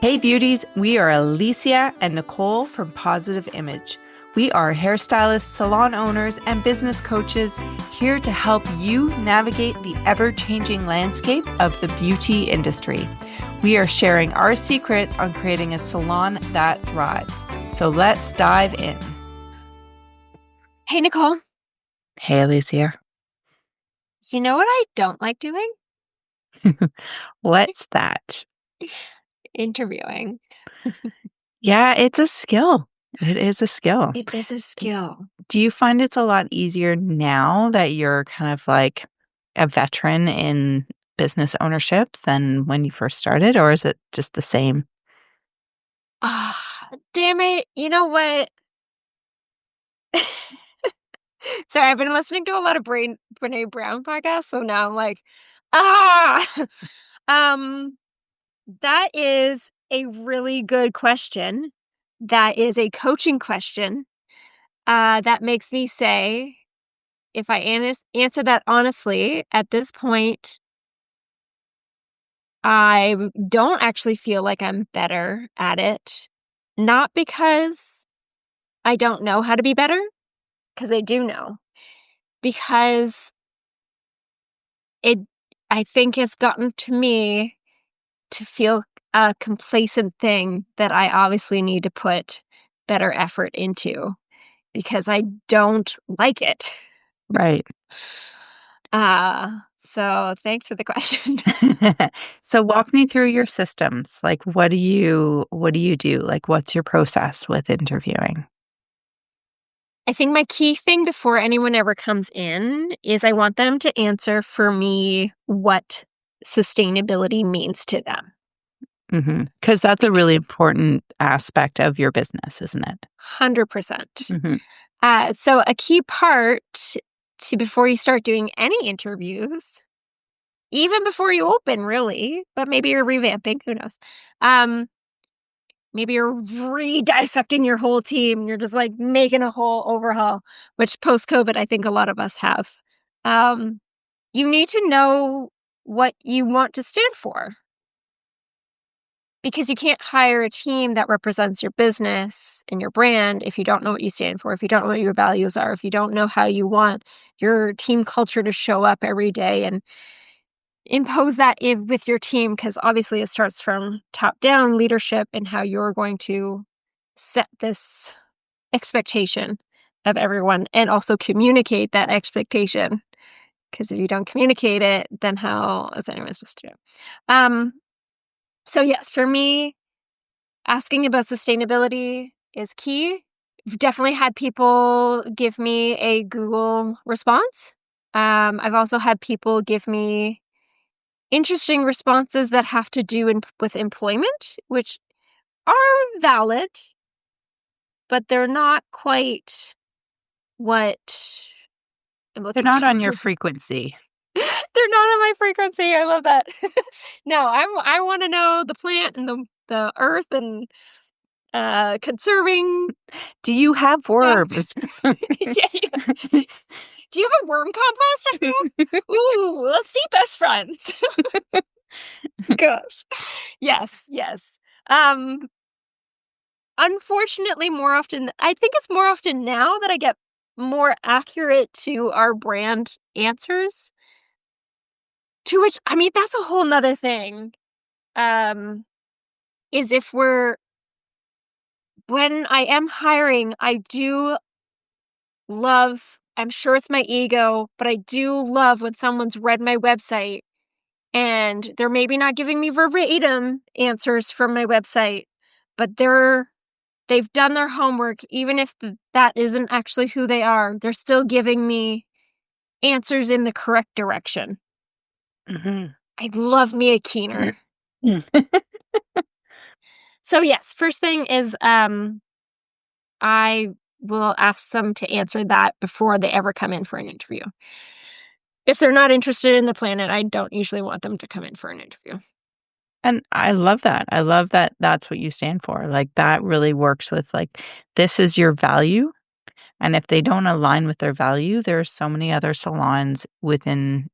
Hey beauties, we are Alicia and Nicole from Positive Image. We are hairstylists, salon owners, and business coaches here to help you navigate the ever-changing landscape of the beauty industry. We are sharing our secrets on creating a salon that thrives. So let's dive in. Hey, Nicole. Hey Alicia. You know what I don't like doing? What's that? Interviewing. Yeah, it's a skill. It is a skill. It is a skill. Do you find it's a lot easier now that you're kind of like a veteran in business ownership than when you first started, or is it just the same? Ah, damn it. You know what? Sorry, I've been listening to a lot of Brene Brown podcasts, so now I'm like, ah! um, that is a really good question. That is a coaching question. That makes me say, if I answer that honestly, at this point, I don't actually feel like I'm better at it. Not because I don't know how to be better, because I do know. Because it, I think it's gotten to me to feel a complacent thing that I obviously need to put better effort into because I don't like it. Right. So thanks for the question. So walk me through your systems. Like what do you do? Like what's your process with interviewing? I think my key thing before anyone ever comes in is I want them to answer for me what sustainability means to them. Because that's a Bec- really important aspect of your business, isn't it? 100%. Hmm. So a key part to before you start doing any interviews, even before you open, really, but maybe you're revamping, who knows? Um, Maybe you're re-dissecting your whole team. You're just like making a whole overhaul, which post-COVID, I think a lot of us have. Um, you need to know what you want to stand for because you can't hire a team that represents your business and your brand if you don't know what you stand for, if you don't know what your values are, if you don't know how you want your team culture to show up every day and impose that with your team, because obviously it starts from top down leadership and how you're going to set this expectation of everyone and also communicate that expectation. Because if you don't communicate it, then how is anyone supposed to do it? So yes, for me, asking about sustainability is key. I've definitely had people give me a Google response. I've also had people give me interesting responses that have to do with employment, which are valid, but they're not quite what I'm They're looking not for. on your frequency. They're not on my frequency. I love that. No, I want to know the plant and the earth and conserving Do you have stuff. worms? Yeah, yeah. Do you have a worm compost at home? Ooh, let's be best friends. Gosh. Yes, yes. Um, Unfortunately, I think it's more often now that I get more accurate to our brand answers. To which, I mean, that's a whole nother thing. Um, is if when I am hiring, I do love, I'm sure it's my ego, but I do love when someone's read my website and they're maybe not giving me verbatim answers from my website, but they've done their homework. Even if that isn't actually who they are, they're still giving me answers in the correct direction. Mhm. I love me a keener. So yes, first thing is I will ask them to answer that before they ever come in for an interview. If they're not interested in the planet, I don't usually want them to come in for an interview. And I love that. I love that that's what you stand for. Like that really works with like this is your value. And if they don't align with their value, there are so many other salons within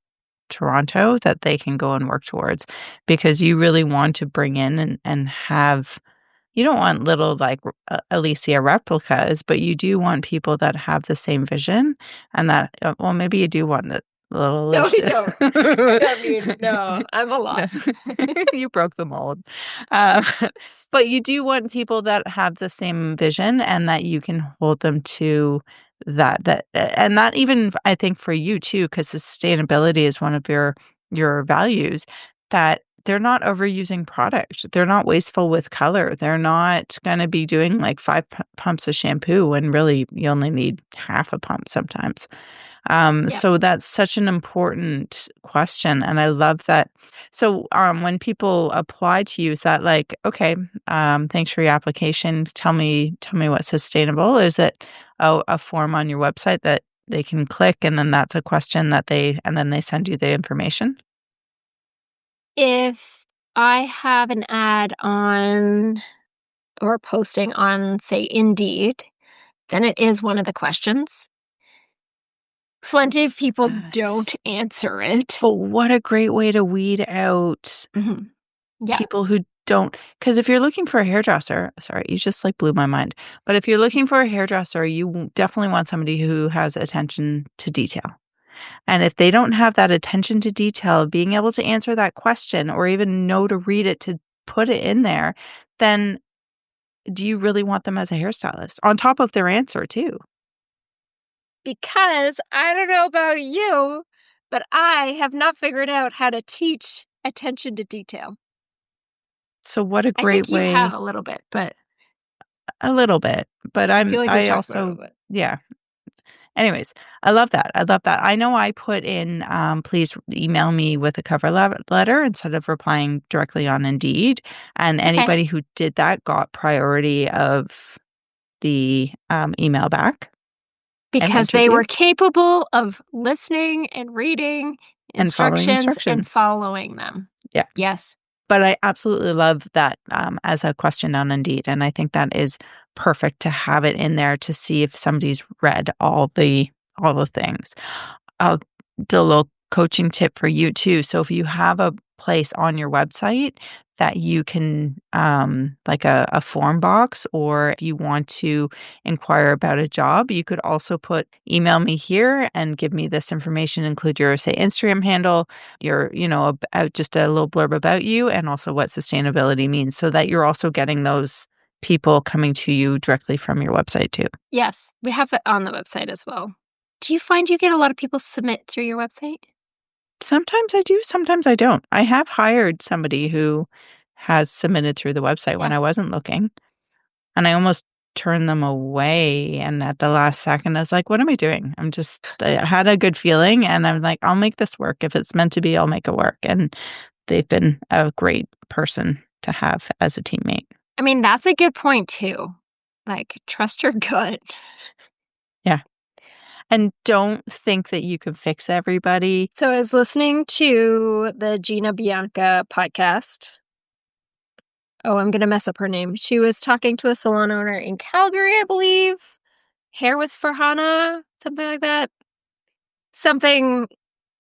Toronto that they can go and work towards, because you really want to bring in and have, you don't want little like Alicia replicas, but you do want people that have the same vision, and that, well, maybe you do want the little No, we Alicia. don't. I mean, no, I'm a No. lot. You broke the mold. Um, but you do want people that have the same vision and that you can hold them to that, and that even I think for you too, because sustainability is one of your values, that they're not overusing product. They're not wasteful with color. They're not going to be doing like 5 pumps of shampoo when really you only need half a pump sometimes. Yeah. So that's such an important question, and I love that. So, when people apply to you, is that like, okay, thanks for your application. Tell me what's sustainable. Is it a form on your website that they can click, and then that's a question and then they send you the information? If I have an ad on or posting on, say, Indeed, then it is one of the questions. Plenty of people Yes. don't answer it. But what a great way to weed out Mhm. Yeah. people who don't, because if you're looking for a hairdresser, sorry, you just like blew my mind. But if you're looking for a hairdresser, definitely want somebody who has attention to detail. And if they don't have that attention to detail, being able to answer that question or even know to read it to put it in there, then do you really want them as a hairstylist on top of their answer too? Because I don't know about you, but I have not figured out how to teach attention to detail. So what a I great think you have way, a little bit, but a little bit, but I feel like we've I talked about it a also, little bit. yeah. Anyways, I love that. I love that. I know I put in, please email me with a cover letter instead of replying directly on Indeed. And Okay. anybody who did that got priority of the email back and Because they interview were capable of listening and reading and following instructions and instructions. following them. Yeah. Yes. But I absolutely love that, as a question on Indeed, and I think that is perfect to have it in there to see if somebody's read all the things. Uh, the little coaching tip for you too. So if you have a place on your website that you can, like a form box, or if you want to inquire about a job, you could also put email me here and give me this information, include your, say, Instagram handle, your, about just a little blurb about you, and also what sustainability means, so that you're also getting those people coming to you directly from your website too. Yes. We have it on the website as well. Do you find you get a lot of people submit through your website? Sometimes I do, sometimes I don't. I have hired somebody who has submitted through the website when Yeah. I wasn't looking, and I almost turned them away, and at the last second, I was like, "What am I doing?" I had a good feeling, and I'm like, "I'll make this work. If it's meant to be, I'll make it work," and they've been a great person to have as a teammate. I mean, that's a good point too. Like, trust your gut. Yeah, and don't think that you can fix everybody. So I was listening to the Gina Bianca podcast. Oh, I'm gonna mess up her name. She was talking to a salon owner in Calgary, I believe. Hair with Farhana, something like that. Something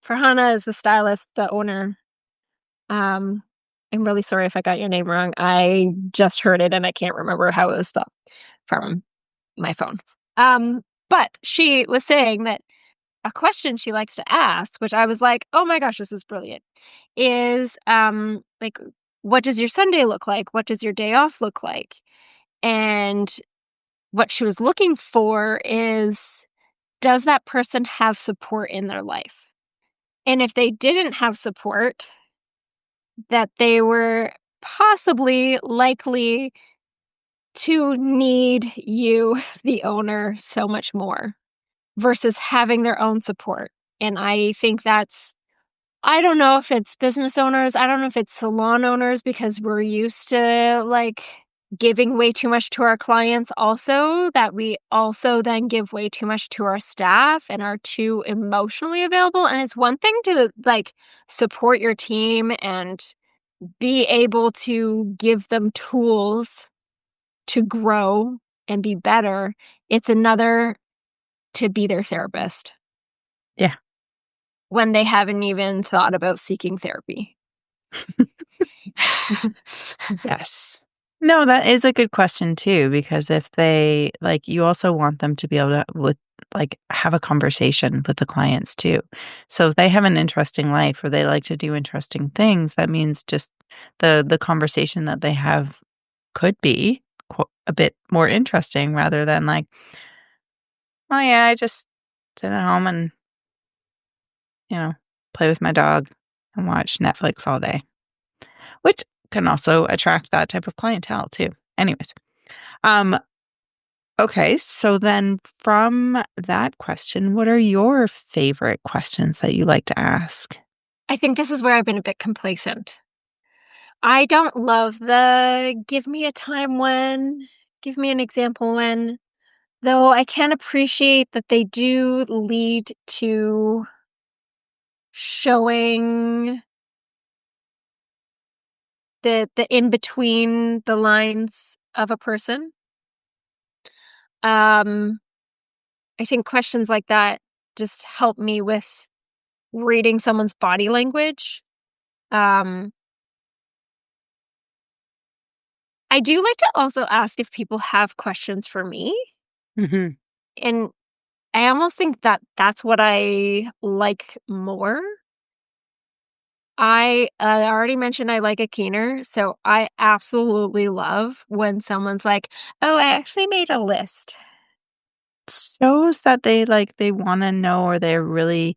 Farhana is the stylist, the owner. Um, I'm really sorry if I got your name wrong. I just heard it and I can't remember how it was spelled from my phone. But she was saying that a question she likes to ask, which I was like, "Oh my gosh, this is brilliant," is like, what does your Sunday look like? What does your day off look like? And what she was looking for is, does that person have support in their life? And if they didn't have support, that they were possibly likely to need you, the owner, so much more versus having their own support. And I think that's, I don't know if it's business owners, I don't know if it's salon owners, because we're used to like giving way too much to our clients also, that we also then give way too much to our staff and are too emotionally available. And it's one thing to like support your team and be able to give them tools to grow and be better. It's another to be their therapist. Yeah. when they haven't even thought about seeking therapy. Yes. No, that is a good question too, because if they like, you also want them to be able to have a conversation with the clients too. So if they have an interesting life or they like to do interesting things, that means just the conversation that they have could be a bit more interesting rather than like, oh yeah, I just sit at home and, play with my dog and watch Netflix all day, which can also attract that type of clientele too. Anyways, um, okay, so then from that question, what are your favorite questions that you like to ask? I think this is where I've been a bit complacent. I don't love the give me a time when, give me an example when, though I can appreciate that they do lead to showing the in between the lines of a person. Um, I think questions like that just help me with reading someone's body language. Um, I do like to also ask if people have questions for me, Mhm, and I almost think that that's what I like more. I already mentioned I like a keener, so I absolutely love when someone's like, "Oh, I actually made a list." shows that they wanna know or they're really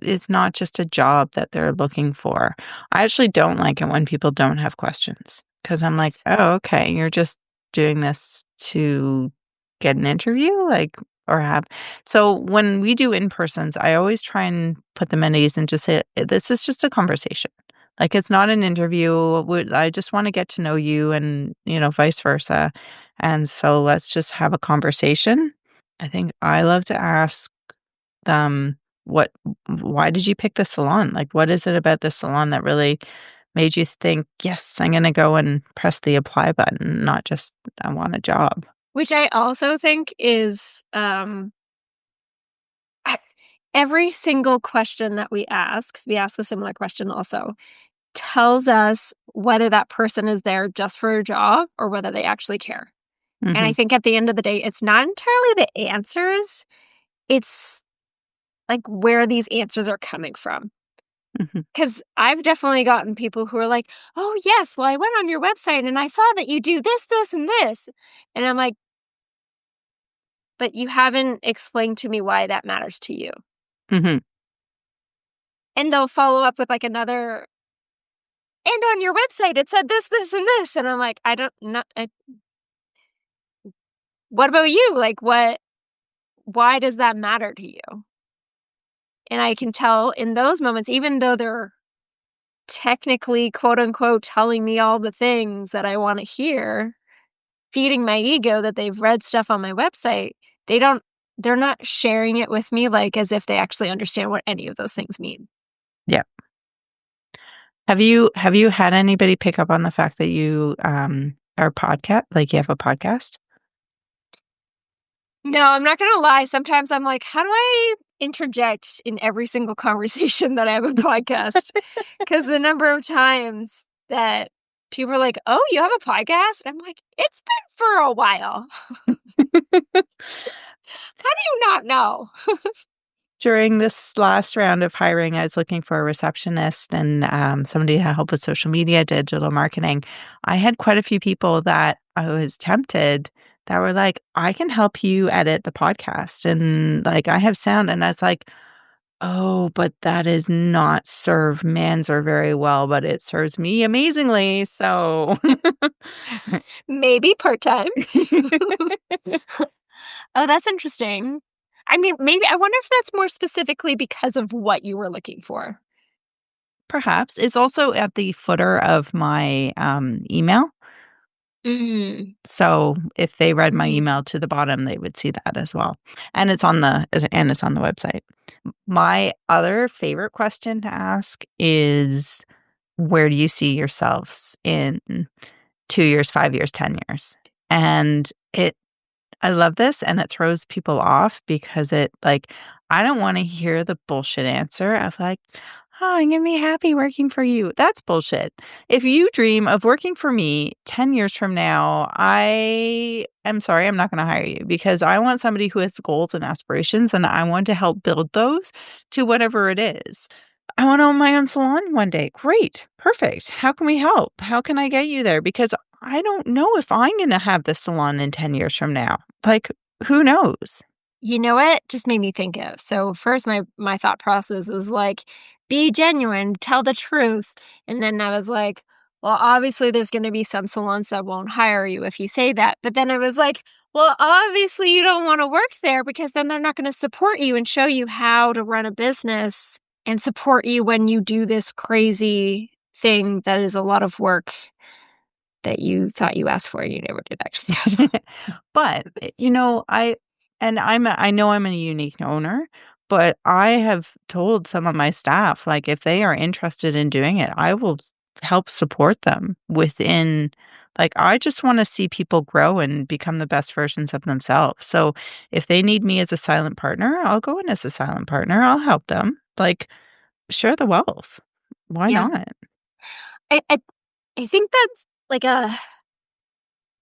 it's not just a job that they're looking for. I actually don't like it when people don't have questions because 'cause I'm like, Yes. "Oh, okay, you're just doing this to get an interview?" Like, or have so when we do in-persons, I always try and put them at ease and just say, "This is just a conversation. Like, it's not an interview. I just wanna get to know you and, vice versa, and so let's just have a conversation." I think I love to ask them, "What why did you pick the salon? Like, what is it about the salon that really made you think, 'Yes, I'm gonna go and press the apply button,' not just, 'I want a job.'" Which I also think is, I every single question that we ask a similar question also, tells us whether that person is there just for a job or whether they actually care. And I Mhm, think at the end of the day, it's not entirely the answers, it's, like, where these answers are coming from. mhm, Because 'Cause I've definitely gotten people who are like, "Oh, yes, well, I went on your website and I saw that you do this, this, and this." And I'm like, "But you haven't explained to me why that matters to you." mhm, And they'll follow up with, like, another, "And on your website, it said this, this, and this." And I'm like, "I don't not what about you? Like, why does that matter to you?" And I can tell in those moments, even though they're technically, quote, unquote, "telling me all the things that I wanna hear," feeding my ego that they've read stuff on my website, they don't they're not sharing it with me, like, as if they actually understand what any of those things mean. yeah. Have you had anybody pick up on the fact that you, are you have a podcast? No, I'm not gonna lie, sometimes I'm like, "How do I interject in every single conversation that I have a podcast?" Because the number of times that people are like, "Oh, you have a podcast?" I'm like, "It's been for a while. How do you not know?" During this last round of hiring, I was looking for a receptionist and somebody to help with social media, digital marketing. I had quite a few people that I was tempted that were like, I can help you edit the podcast. And like, I have sound. And I was like, oh, but that is not serve Manzer very well, but it serves me amazingly. So, Maybe part-time. Oh, that's interesting. I mean, maybe I wonder if that's more specifically because of what you were looking for. perhaps it's also at the footer of my email. Mm, So, if they read my mhm. email to the bottom, they would see that as well, and it's on the website. My other favorite question to ask is, where do you see yourselves in 2 years, 5 years, 10 years? And I love this, and it throws people off because I don't want to hear the bullshit answer of like, oh, I'm going to be happy working for you. That's bullshit. If you dream of working for me 10 years from now, I am sorry, I'm not going to hire you because I want somebody who has goals and aspirations and I want to help build those to whatever it is. I want to own my own salon one day. Great. Perfect. How can we help? How can I get you there? Because I don't know if I'm going to have this salon in 10 years from now. Like, who knows? You know what? Just made me think of. So first my thought process was like, be genuine, tell the truth. And then I was like, well, obviously there's going to be some salons that won't hire you if you say that. But then I was like, well, obviously you don't want to work there because then they're not going to support you and show you how to run a business and support you when you do this crazy thing that is a lot of work that you thought you asked for. You never did actually ask for. But, I know I'm a unique owner, but I have told some of my staff, like, if they are interested in doing it, I will help support them within like, I just wanna see people grow and become the best versions of themselves. So, if they need me as a silent partner, I'll go in as a silent partner, I'll help them. Like, share the wealth. Why Yeah. not? I think that's like a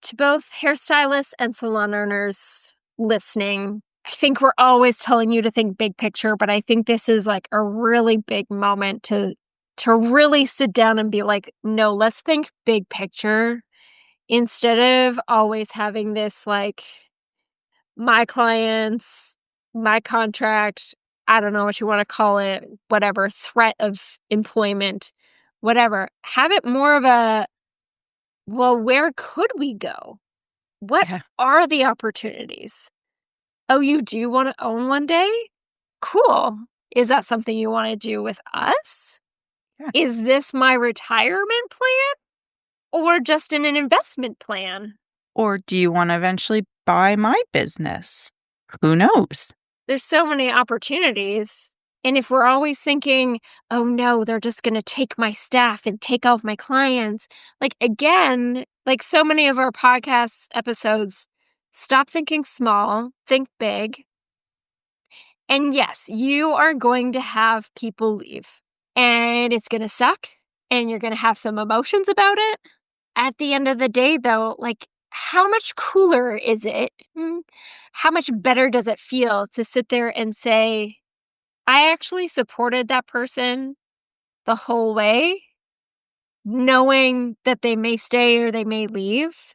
to both hairstylists and salon owners listening. I think we're always telling you to think big picture, but I think this is like a really big moment to really sit down and be like, no, let's think big picture instead of always having this like my clients, my contract, I don't know what you want to call it, whatever, threat of employment, whatever. Have it more of a, well, where could we go? What Yeah. are the opportunities? Oh, you do want to own one day? Cool. Is that something you want to do with us? Yeah. Is this my retirement plan or just in an investment plan? Or do you wanna eventually buy my business? Who knows? There's so many opportunities. And if we're always thinking, oh no, they're just going to take my staff and take off my clients, like again, like so many of our podcast episodes, stop thinking small, think big. And yes, you are going to have people leave and it's going to suck and you're going to have some emotions about it. At the end of the day, though, like, how much cooler is it? How much better does it feel to sit there and say, I actually supported that person the whole way, knowing that they may stay or they may leave,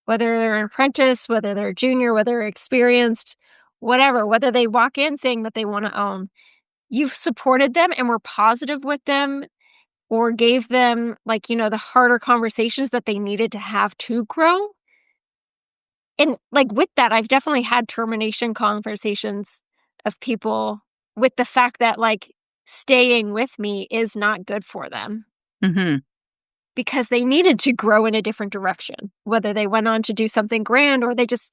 whether they're an apprentice, whether they're a junior, whether they're experienced, whatever, whether they walk in saying that they want to own. You've supported them and were positive with them or gave them, like, the harder conversations that they needed to have to grow. And, like, with that, I've definitely had termination conversations of people with the fact that, like, staying with me is not good for them Mhm. because they needed to grow in a different direction, whether they went on to do something grand or they just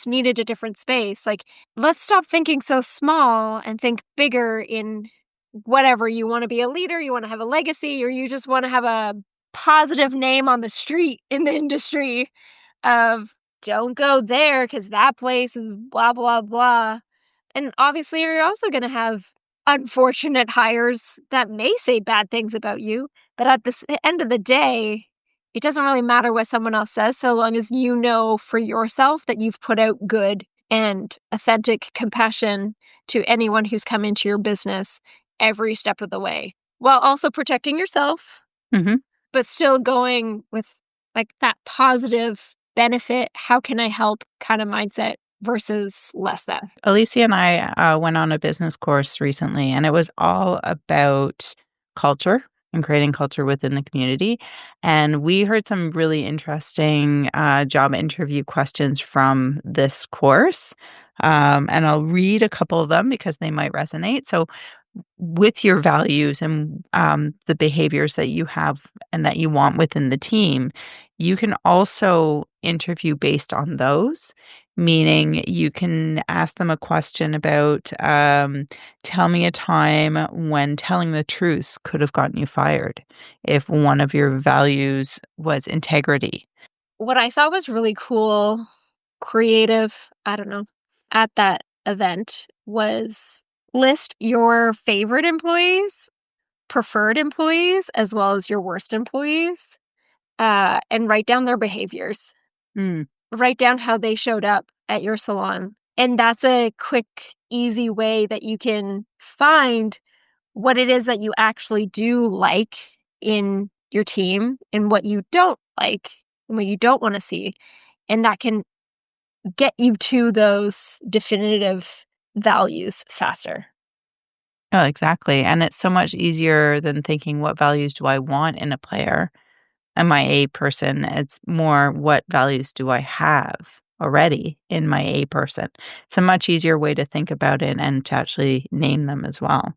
needed a different space. Like, let's stop thinking so small and think bigger in whatever. You wanna be a leader, you wanna have a legacy, or you just wanna have a positive name on the street in the industry of, "Don't go there because that place is blah, blah, blah." And obviously, you're also gonna have unfortunate hires that may say bad things about you, but at the end of the day, it doesn't really matter what someone else says so long as you know for yourself that you've put out good and authentic compassion to anyone who's come into your business every step of the way, while also protecting yourself, Mhm. but still going with, like, that positive benefit, how can I help kind of mindset versus less than. Alicia and I, went on a business course recently, and it was all about culture and creating culture within the community, and we heard some really interesting, job interview questions from this course, and I'll read a couple of them because they might resonate. So, with your values and the behaviors that you have and that you want within the team, you can also interview based on those. Meaning, you can ask them a question about, tell me a time when telling the truth could have gotten you fired if one of your values was integrity. What I thought was really cool, creative, I don't know, at that event was list your favorite employees, preferred employees, as well as your worst employees, and write down their behaviors. Mm. Write down how they showed up at your salon. And that's a quick, easy way that you can find what it is that you actually do like in your team and what you don't like and what you don't want to see. And that can get you to those definitive values faster. Oh, exactly. And it's so much easier than thinking, what values do I want in a player? Am I a person? It's more, what values do I have already in my a person? It's a much easier way to think about it and to actually name them as well.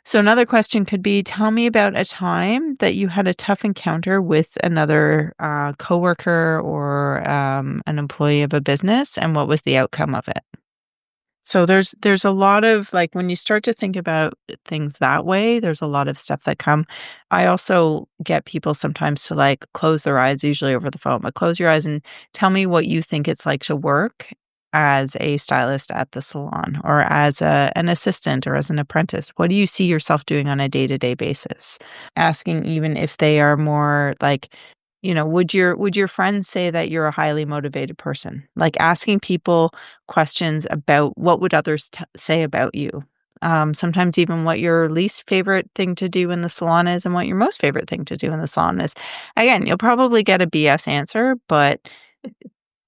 So another question could be, tell me about a time that you had a tough encounter with another coworker or an employee of a business, and what was the outcome of it? So there's a lot of, like, when you start to think about things that way, there's a lot of stuff that come. I also get people sometimes to, like, close their eyes, usually over the phone, but close your eyes and tell me what you think it's like to work as a stylist at the salon, or as an assistant, or as an apprentice. What do you see yourself doing on a day-to-day basis? Asking even if they are more like, would your friends say that you're a highly motivated person? Like, asking people questions about what would others say about you. Sometimes even what your least favorite thing to do in the salon is and what your most favorite thing to do in the salon is. Again, you'll probably get a BS answer, but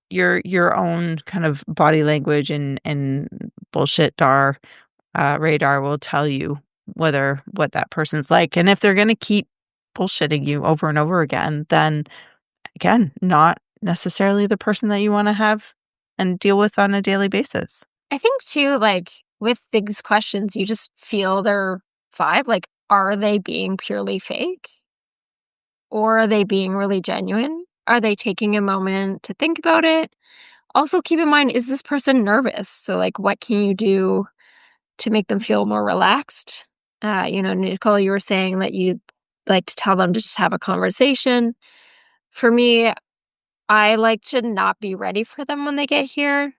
your own kind of body language and bullshit radar will tell you whether what that person's like. And if they're going to keep bullshitting you over and over again, then again, not necessarily the person that you want to have and deal with on a daily basis. I think too, like with these questions, you just feel their vibe. Like, are they being purely fake? Or are they being really genuine? Are they taking a moment to think about it? Also, keep in mind, is this person nervous? So, like, what can you do to make them feel more relaxed? Nicole, you were saying that you'd like to tell them to just have a conversation. For me, I like to not be ready for them when they get here.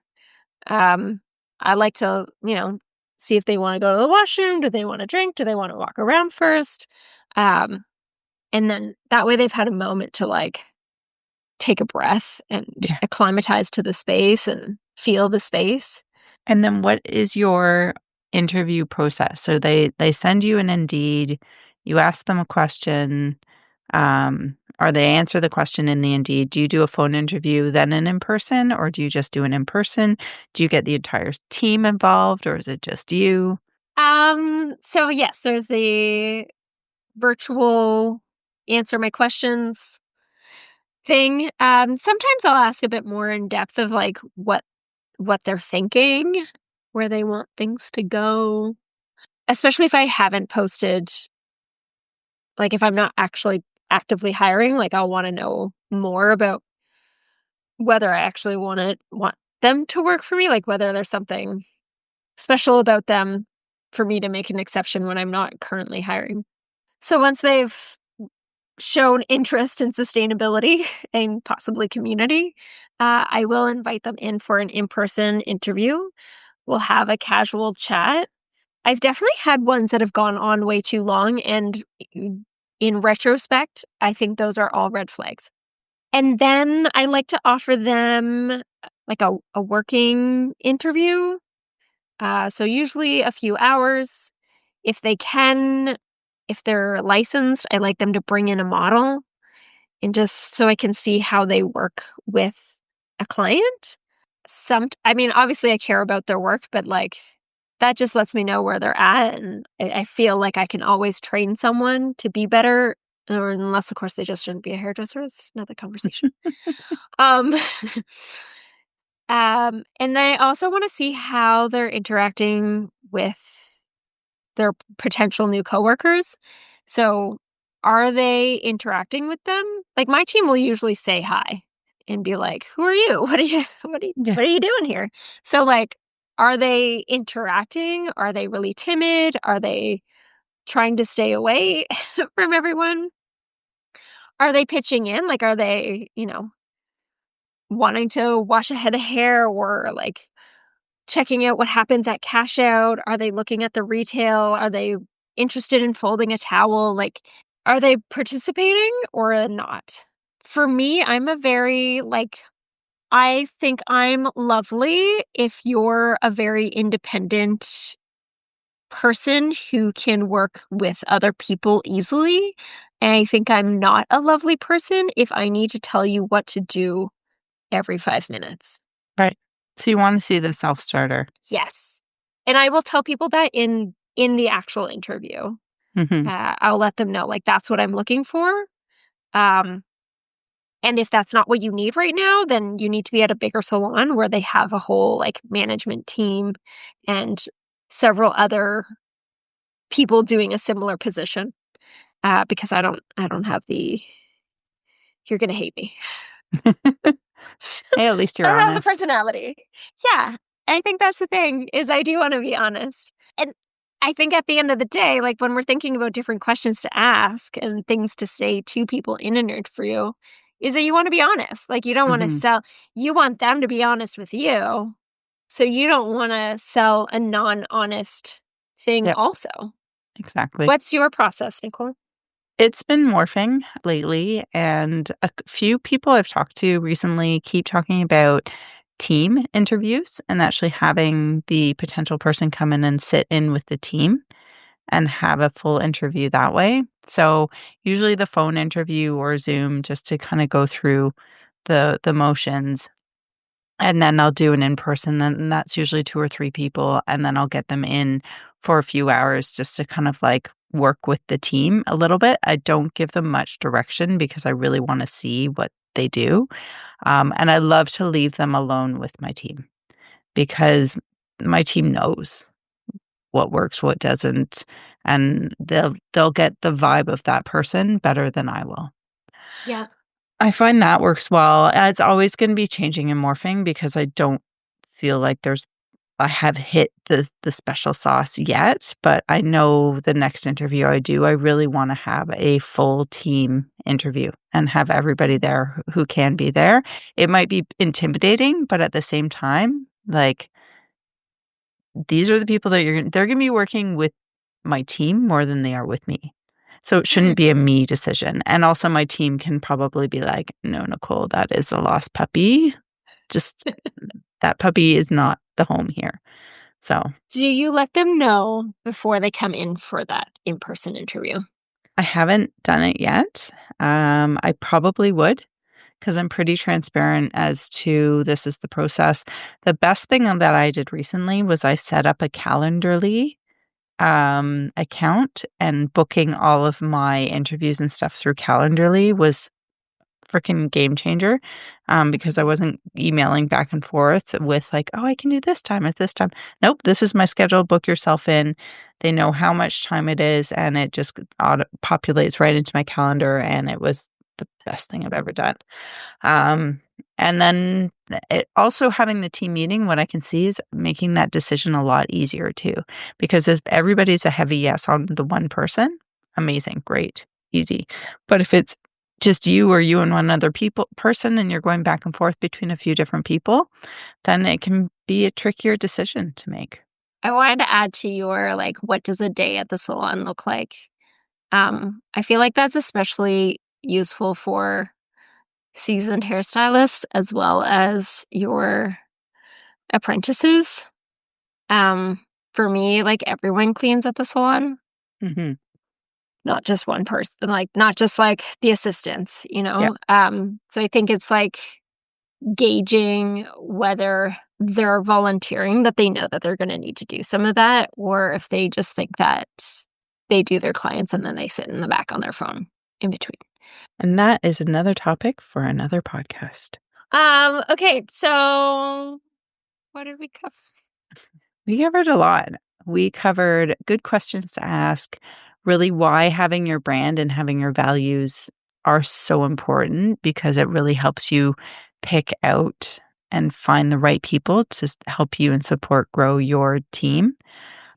Um, I like to, see if they want to go to the washroom. Do they want to drink? Do they want to walk around first? Um, and then that way they've had a moment to like take a breath and Yeah. acclimatize to the space and feel the space. And then what is your interview process? So they send you an Indeed, you ask them a question, or they answer the question in the Indeed. Do you do a phone interview, then an in-person, or do you just do an in-person? Do you get the entire team involved, or is it just you? So yes, there's the virtual answer my questions thing. Sometimes I'll ask a bit more in depth of like what they're thinking, where they want things to go. Especially if I haven't posted, like if I'm not actually actively hiring, like I'll want to know more about whether I actually want them to work for me, like whether there's something special about them for me to make an exception when I'm not currently hiring. So once they've shown interest in sustainability and possibly community, I will invite them in for an in-person interview. We'll have a casual chat. I've definitely had ones that have gone on way too long, and in retrospect, I think those are all red flags. And then I like to offer them like a working interview. So usually a few hours. If they can, if they're licensed, I like them to bring in a model and just so I can see how they work with a client. I mean, obviously I care about their work, but like that just lets me know where they're at. And I feel like I can always train someone to be better, or unless, of course, they just shouldn't be a hairdresser. It's another conversation. Um, and then I also want to see how they're interacting with their potential new coworkers. So, are they interacting with them? Like my team will usually say hi and be like, "Who are you? Yeah. What are you doing here?" So like, are they interacting? Are they really timid? Are they trying to stay away from everyone? Are they pitching in? Like, are they, wanting to wash a head of hair or like checking out what happens at cash out? Are they looking at the retail? Are they interested in folding a towel? Like, are they participating or not? For me, I'm a very like, I think I'm lovely if you're a very independent person who can work with other people easily. And I think I'm not a lovely person if I need to tell you what to do every 5 minutes. Right. So you want to see the self-starter. Yes. And I will tell people that in the actual interview. Mhm. I'll let them know, like, that's what I'm looking for. Um, and if that's not what you need right now, then you need to be at a bigger salon where they have a whole, like, management team and several other people doing a similar position. Because I don't have the you're gonna hate me. Hey, at least I you're don't have the honest. personality. Yeah, I think that's the thing, is I do wanna be honest. And I think at the end of the day, like, when we're thinking about different questions to ask and things to say to people in an interview, is that you wanna be honest. Like, you don't wanna Mhm. sell you want them to be honest with you, so you don't wanna sell a non-honest thing Yep, also. exactly. What's your process, Nicole? It's been morphing lately, and few people I've talked to recently keep talking about team interviews and actually having the potential person come in and sit in with the team and have a full interview that way. So usually the phone interview or Zoom just to kind of go through the motions. And then I'll do an in-person, then that's usually 2 or 3 people, and then I'll get them in for a few hours just to kind of, like, work with the team a little bit. I don't give them much direction because I really wanna see what they do, and I love to leave them alone with my team because my team knows what works, what doesn't, and they'll get the vibe of that person better than I will. Yeah. I find that works well. It's always gonna be changing and morphing because I don't feel like I have hit the special sauce yet, but I know the next interview I do, I really wanna have a full team interview and have everybody there who can be there. It might be intimidating, but at the same time, like, these are the people that they're gonna be working with my team more than they are with me. So it shouldn't Mhm. be a me decision, and also my team can probably be like, "No, Nicole, that is a lost puppy. Just that puppy is not the home here." So, Do you let them know before they come in for that in-person interview? I haven't done it yet. I probably would because 'cause I'm pretty transparent as to this is the process. The best thing that I did recently was I set up a Calendarly account, and booking all of my interviews and stuff through Calendarly was freaking game changer, That's because I great. wasn't emailing back and forth with like, "Oh, I can do this time at this time." Nope, this is my schedule, book yourself in. They know how much time it is, and it just auto populates right into my calendar, and it was the best thing I've ever done. Um, and then it also having the team meeting, what I can see is making that decision a lot easier too. Because if everybody's a heavy yes on the one person, amazing, great, easy. But if it's just you or you and one other person and you're going back and forth between a few different people, then it can be a trickier decision to make. I wanted to add to your, like, what does a day at the salon look like? I feel like that's especially useful for seasoned hairstylists as well as your apprentices. Um, for me, like, everyone cleans at the salon, Mhm. not just one person, like, not just, like, the assistants, you Yep. know? So I think it's, like, gauging whether they're volunteering, that they know that they're gonna need to do some of that, or if they just think that they do their clients and then they sit in the back on their phone in between. And that is another topic for another podcast. Okay, so what did we cover? We covered a lot. We covered good questions to ask, really why having your brand and having your values are so important because it really helps you pick out and find the right people to help you and support grow your team.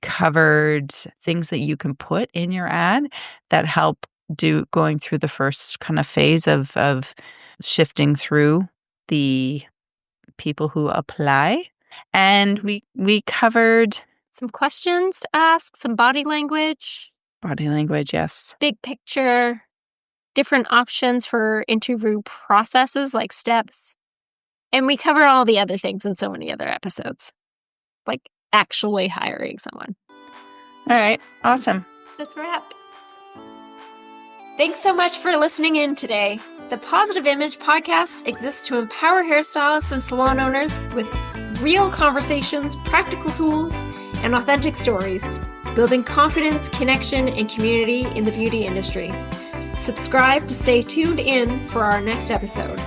Covered things that you can put in your ad that help do going through the first kind of phase of shifting through the people who apply. And we covered some questions to ask, some body language. Body language, yes. Big picture, different options for interview processes like steps. And we cover all the other things in so many other episodes, like actually hiring someone. All right. Awesome. That's a wrap. Thanks so much for listening in today. The Positive Image Podcast exists to empower hairstylists and salon owners with real conversations, practical tools, and authentic stories, building confidence, connection, and community in the beauty industry. Subscribe to stay tuned in for our next episode.